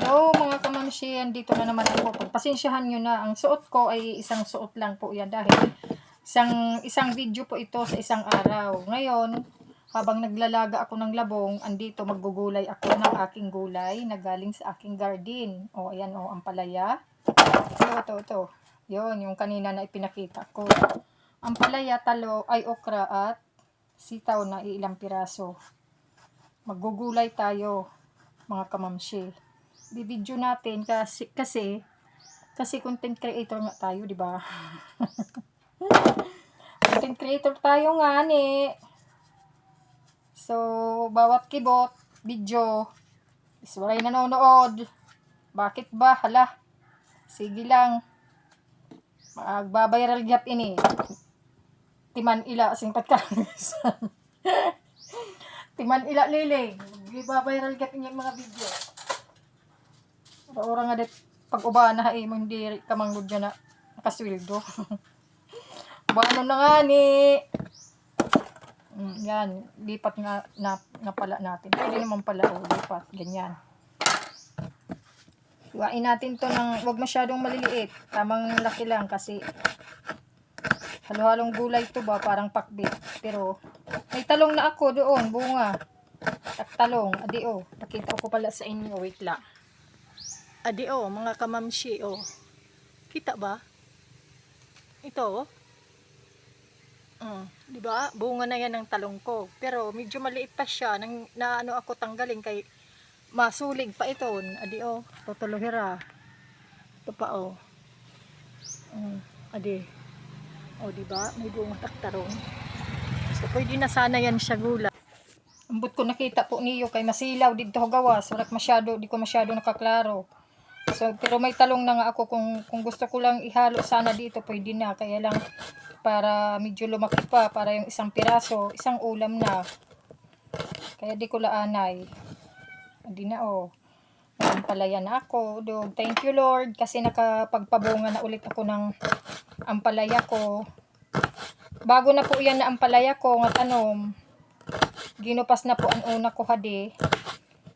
Hello mga kamamshi, dito na naman ako. Pagpasensyahan nyo na, ang suot ko ay isang suot lang po yan dahil isang video po ito sa isang araw. Ngayon, habang naglalaga ako ng labong, andito maggugulay ako ng aking gulay na galing sa aking garden. O ayan o, ampalaya. Ito. Yun, yung kanina na ipinakita ko. Ampalaya, talo, ay okra at sitaw na ilang piraso. Maggugulay tayo mga kamamshi. Bibidyo natin kasi content creator nga tayo, di ba? Content creator tayo nga ni. So, bawat kibot, video, is walay nanonood. Bakit ba? Hala. Sige lang. Magbabiral gyap ini. Timan ila singpat ka. Timan ila liling. Magbabiral gyap ini mga video. Ora nga dit pag-uba na mo hindi ka manggod dyan na nakasweldo. Bano na nga ni. Yan, lipat nga na pala natin. Pwede naman pala lipat, ganyan. Iwain natin to ng wag masyadong maliliit. Tamang laki lang kasi halo-halong gulay to ba, parang pakbit. Pero may talong na ako doon, bunga. At talong, adio. Nakita ko pala sa inyo, wait lang. Adio, mga kamamshi, oh. Kita ba? Ito, di ba? Bunga na yan ng talong ko. Pero medyo maliit pa siya na ano ako tanggalin kay masulig pa ito. Adio, tutulohira. Ito pa oh. Adi. Oh, di ba? May bunga taktarong. So pwede na sana yan siya gula. Ambot ko nakita po niyo kay masilaw dito gawas. Di ko masyado nakaklaro. So, pero may talong na nga ako kung gusto ko lang ihalo sana dito, pwede na. Kaya lang, para medyo lumaki pa, para yung isang piraso, isang ulam na. Kaya di ko laanay. Hindi na oh. Ampalaya na ako. Thank you Lord, kasi nakapagpabunga na ulit ako ng ampalaya ko. Bago na po yan na ampalaya ko, nga tanom. Ginupas na po ang una ko hadi.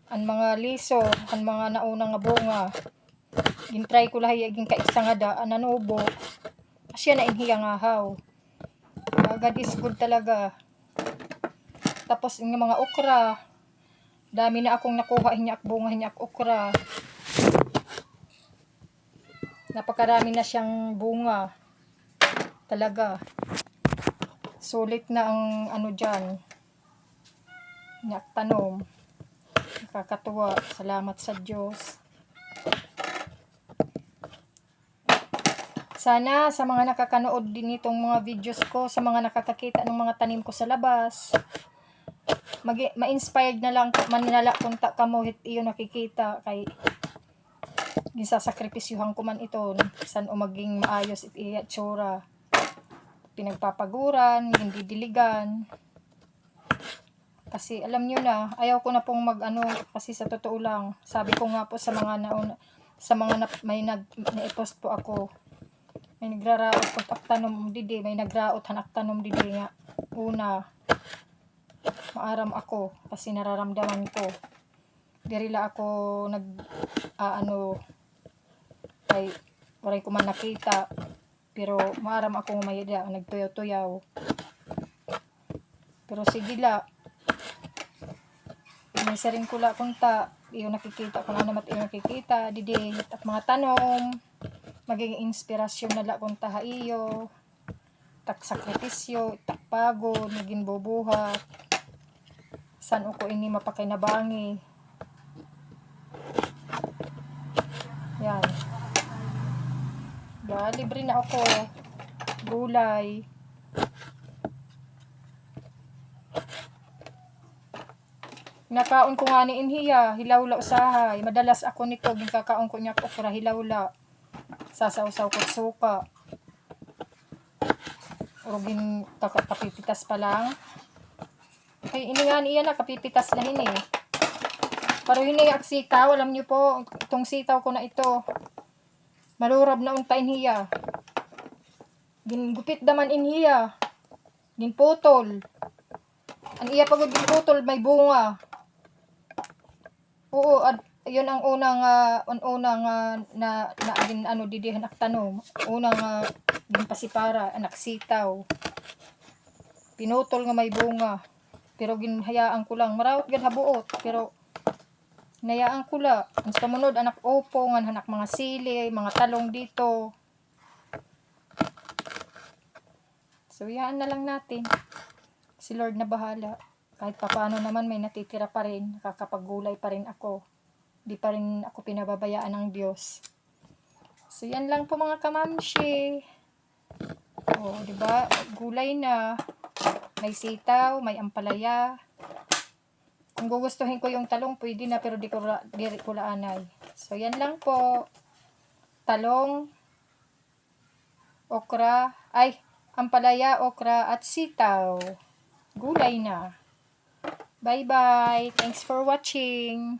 Ang mga liso, ang mga naunang nga bunga. Gintry ko lahi aging kaisa nga da nanubo. Asya na inhiya nga haw. God is good talaga. Tapos yung mga okra. Dami na akong nakuha hinyak bunga hinyak okra. Napakarami na siyang bunga. Talaga. Sulit na ang ano diyan. Hinyak tanom. Nakakatuwa. Salamat sa Diyos. Sana sa mga nakakanood din itong mga videos ko, sa mga nakakakita ng mga tanim ko sa labas, ma-inspired na lang maninala kung kamuhit iyo nakikita kay gisasakripisyuhan ko man ito san o maging maayos iti itsura. Pinagpapaguran, hindi diligan. Kasi alam nyo na, ayaw ko na pong kasi sa totoo lang, sabi ko nga po sa mga may na-post po ako. May nagraraot po taktanom didi, may nagraot hanak tanom didi nga. Una, maaram ako kasi nararamdaman ko. Dirila ako kay waray ko man nakita. Pero maaram ako mayada, nagtuyaw-tuyaw. Pero sige la. May saring kula kunta, iyo nakikita ko na naman iyo nakikita didi at mga tanom. Magiging inspirasyon na la kung taha iyo, tak sakripisyo, tak pagod, maging bubuhat, san uko ini mapakinabangi. Yan. Libre na ako, gulay. Nakaon ko nga ni inhiya, hilawla usahay, madalas ako nito, gikakaon ko niya okra hilawla. Sasaw-saw ko suka. Urugin kapipitas pa lang. Ay, ini nga niya na kapipitas na hini. Pero hini ang sitaw, alam niyo po, itong sitaw ko na ito. Malurab na untain hiya. Gingupit daman inhiya. Ginputol. Ang iya pagod ginputol, may bunga. Oo, yun ang unang na agin ano didihan ak tanom. Unang din pasipara anak sitaw. Pinutol nga may bunga. Pero ginhayaan ko lang marawat gid habuot pero hinayaan ko la. Ang sumunod anak opo nga anak mga sili, mga talong dito. So yan na lang natin. Si Lord na bahala. Kahit papaano naman may natitira pa rin, nakakapaggulay pa rin ako. Di pa rin ako pinababayaan ng Diyos. So yan lang po mga kamamshi. Oh, di ba? Gulay na. May sitaw, may ampalaya. Kung gugustuhin ko yung talong, pwede na pero di ko laanay. So yan lang po. Talong, okra, ampalaya, okra at sitaw. Gulay na. Bye-bye. Thanks for watching.